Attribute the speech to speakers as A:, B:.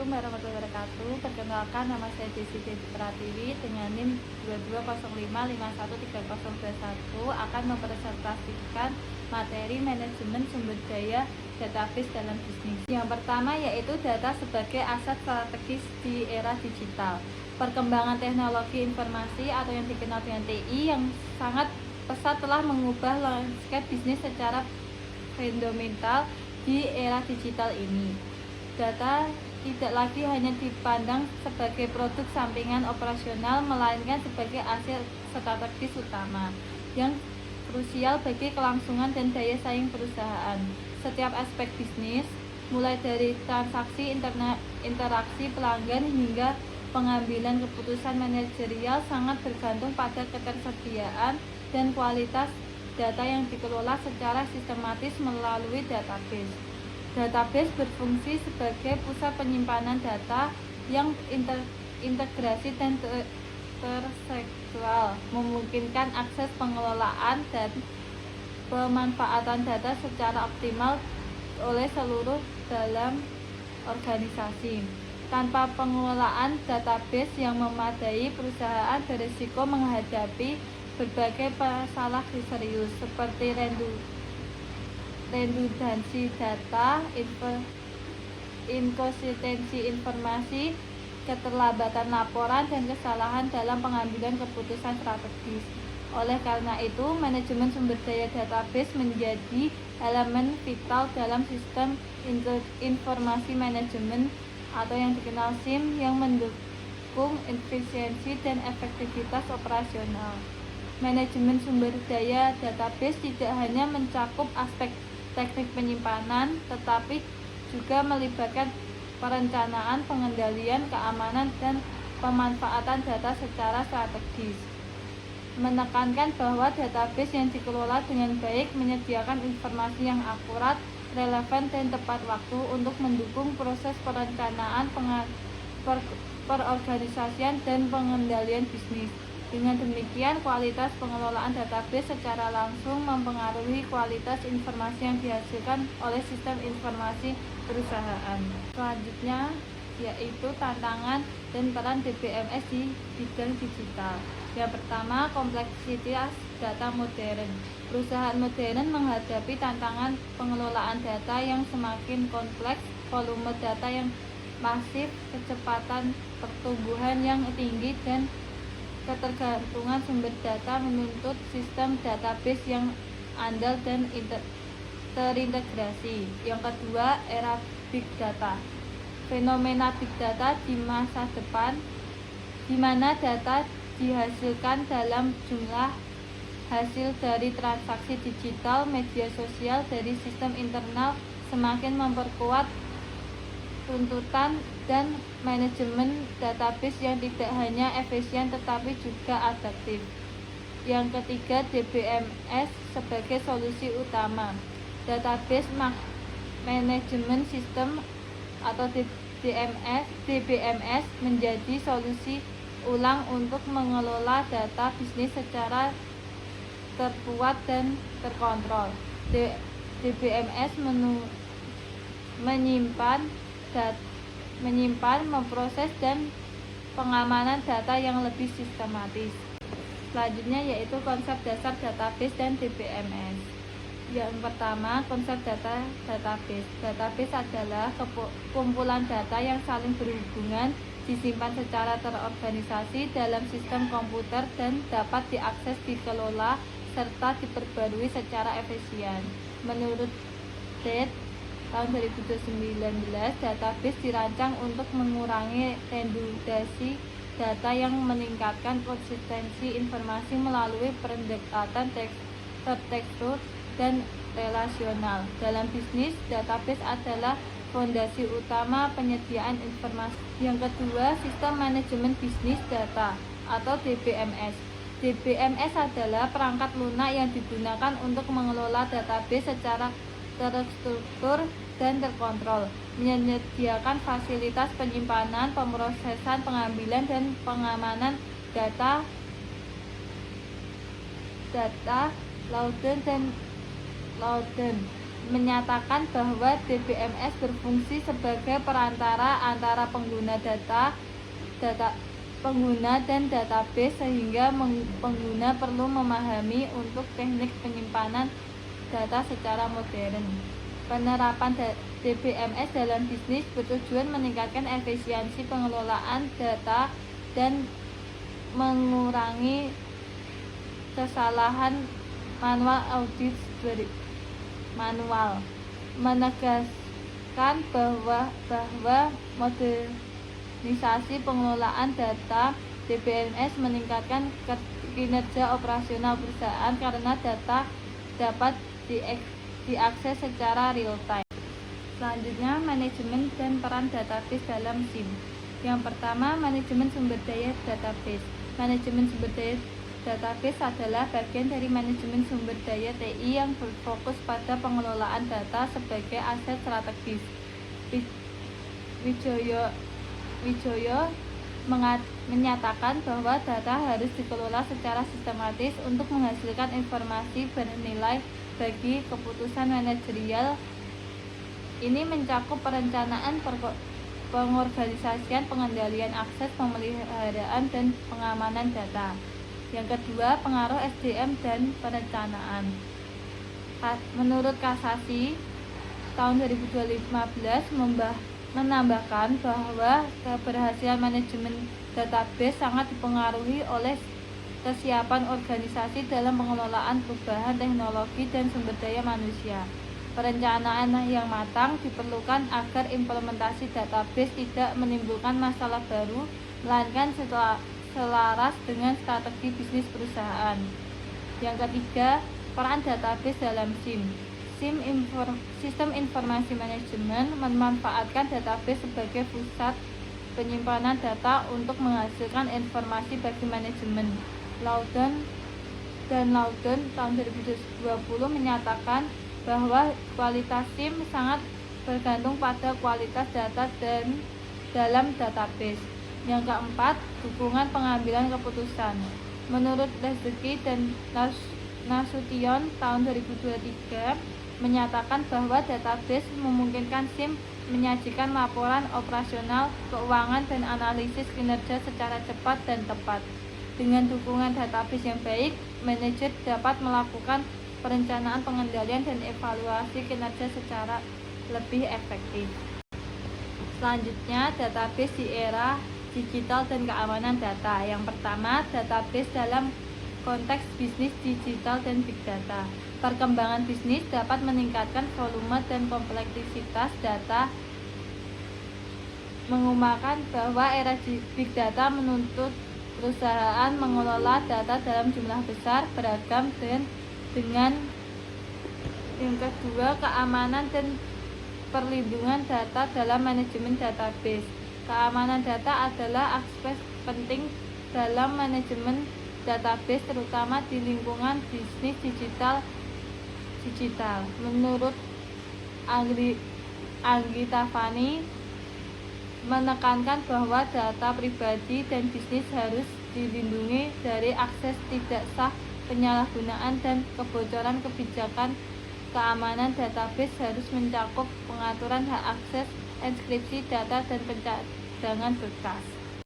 A: Assalamualaikum warahmatullahi wabarakatuh. Perkenalkan, nama saya Desi Pratiwi dengan NIM 2205513021 akan mempresentasikan materi manajemen sumber daya database dalam bisnis. Yang pertama yaitu data sebagai aset strategis di era digital. Perkembangan teknologi informasi atau yang dikenal dengan TI yang sangat pesat telah mengubah landscape bisnis secara fundamental di era digital ini. Data tidak lagi hanya dipandang sebagai produk sampingan operasional, melainkan sebagai aset strategis utama yang krusial bagi kelangsungan dan daya saing perusahaan. Setiap aspek bisnis, mulai dari transaksi interaksi pelanggan hingga pengambilan keputusan manajerial, sangat bergantung pada ketersediaan dan kualitas data yang dikelola secara sistematis melalui database. Database berfungsi sebagai pusat penyimpanan data yang integrasi dan terseksual, memungkinkan akses pengelolaan dan pemanfaatan data secara optimal oleh seluruh dalam organisasi. Tanpa pengelolaan database yang memadai, perusahaan berisiko menghadapi berbagai masalah serius seperti redundansi data, inkonsistensi informasi, keterlambatan laporan, dan kesalahan dalam pengambilan keputusan strategis. Oleh karena itu, manajemen sumber daya database menjadi elemen vital dalam sistem informasi manajemen atau yang dikenal SIM yang mendukung efisiensi dan efektivitas operasional. Manajemen sumber daya database tidak hanya mencakup aspek teknik penyimpanan, tetapi juga melibatkan perencanaan, pengendalian, keamanan, dan pemanfaatan data secara strategis. Menekankan bahwa database yang dikelola dengan baik menyediakan informasi yang akurat, relevan, dan tepat waktu untuk mendukung proses perencanaan, perorganisasian, dan pengendalian bisnis. Dengan demikian, kualitas pengelolaan database secara langsung mempengaruhi kualitas informasi yang dihasilkan oleh sistem informasi perusahaan. Selanjutnya yaitu tantangan dan peran DBMS di bidang digital. Yang pertama, kompleksitas data modern. Perusahaan modern menghadapi tantangan pengelolaan data yang semakin kompleks, volume data yang masif, kecepatan pertumbuhan yang tinggi, dan ketergantungan sumber data menuntut sistem database yang andal dan terintegrasi. Yang kedua, era big data. Fenomena big data di masa depan, di mana data dihasilkan dalam jumlah hasil dari transaksi digital, media sosial, dari sistem internal, semakin memperkuat tuntutan dan manajemen database yang tidak hanya efisien tetapi juga adaptif. Yang ketiga, DBMS sebagai solusi utama. Database Management System atau DBMS menjadi solusi ulang untuk mengelola data bisnis secara terkuat dan terkontrol. DBMS menyimpan, memproses, dan pengamanan data yang lebih sistematis. Selanjutnya yaitu konsep dasar database dan DBMS. Yang pertama, konsep database. Database adalah kumpulan data yang saling berhubungan, disimpan secara terorganisasi dalam sistem komputer dan dapat diakses, dikelola, serta diperbarui secara efisien. Menurut Tate tahun 2019, database dirancang untuk mengurangi redundansi data yang meningkatkan konsistensi informasi melalui pendekatan terstruktur dan relasional. Dalam bisnis, database adalah fondasi utama penyediaan informasi. Yang kedua, sistem manajemen bisnis data atau DBMS. DBMS adalah perangkat lunak yang digunakan untuk mengelola database secara terstruktur dan terkontrol, menyediakan fasilitas penyimpanan, pemrosesan, pengambilan, dan pengamanan data, lauten, menyatakan bahwa DBMS berfungsi sebagai perantara antara pengguna pengguna dan database, sehingga pengguna perlu memahami untuk teknik penyimpanan data secara modern. Penerapan DBMS dalam bisnis bertujuan meningkatkan efisiensi pengelolaan data dan mengurangi kesalahan audit manual, menegaskan bahwa modernisasi pengelolaan data DBMS meningkatkan kinerja operasional perusahaan karena data dapat diakses secara real time. Selanjutnya, manajemen dan peran database dalam SIM. Yang pertama, manajemen sumber daya database. Manajemen sumber daya database adalah bagian dari manajemen sumber daya TI yang berfokus pada pengelolaan data sebagai aset strategis. Wijoyo menyatakan bahwa data harus dikelola secara sistematis untuk menghasilkan informasi bernilai bagi keputusan manajerial. Ini mencakup perencanaan, pengorganisasian, pengendalian akses, pemeliharaan, dan pengamanan data. Yang kedua, pengaruh SDM dan perencanaan. Menurut Kasasi tahun 2015 menambahkan bahwa keberhasilan manajemen database sangat dipengaruhi oleh kesiapan organisasi dalam pengelolaan perubahan teknologi dan sumber daya manusia. Perencanaan yang matang diperlukan agar implementasi database tidak menimbulkan masalah baru, melainkan selaras dengan strategi bisnis perusahaan. Yang ketiga, peran database dalam SIM. Sistem informasi manajemen memanfaatkan database sebagai pusat penyimpanan data untuk menghasilkan informasi bagi manajemen. Loudon tahun 2020 menyatakan bahwa kualitas SIM sangat bergantung pada kualitas data dan dalam database. Yang keempat, dukungan pengambilan keputusan. Menurut Rezeki dan Nasution tahun 2023 menyatakan bahwa database memungkinkan SIM menyajikan laporan operasional, keuangan, dan analisis kinerja secara cepat dan tepat. Dengan dukungan database yang baik, manajer dapat melakukan perencanaan, pengendalian, dan evaluasi kinerja secara lebih efektif. Selanjutnya, database di era digital dan keamanan data. Yang pertama, database dalam konteks bisnis digital dan big data. Perkembangan bisnis dapat meningkatkan volume dan kompleksitas data, mengumakan bahwa era big data menuntut perusahaan mengelola data dalam jumlah besar, beragam, dan dengan yang kedua, keamanan dan perlindungan data dalam manajemen database. Keamanan data adalah aspek penting dalam manajemen database, terutama di lingkungan bisnis digital. Menurut Anggi Tafani menekankan bahwa data pribadi dan bisnis harus dilindungi dari akses tidak sah, penyalahgunaan, dan kebocoran. Kebijakan keamanan database harus mencakup pengaturan hak akses, enkripsi data, dan pencadangan berkas.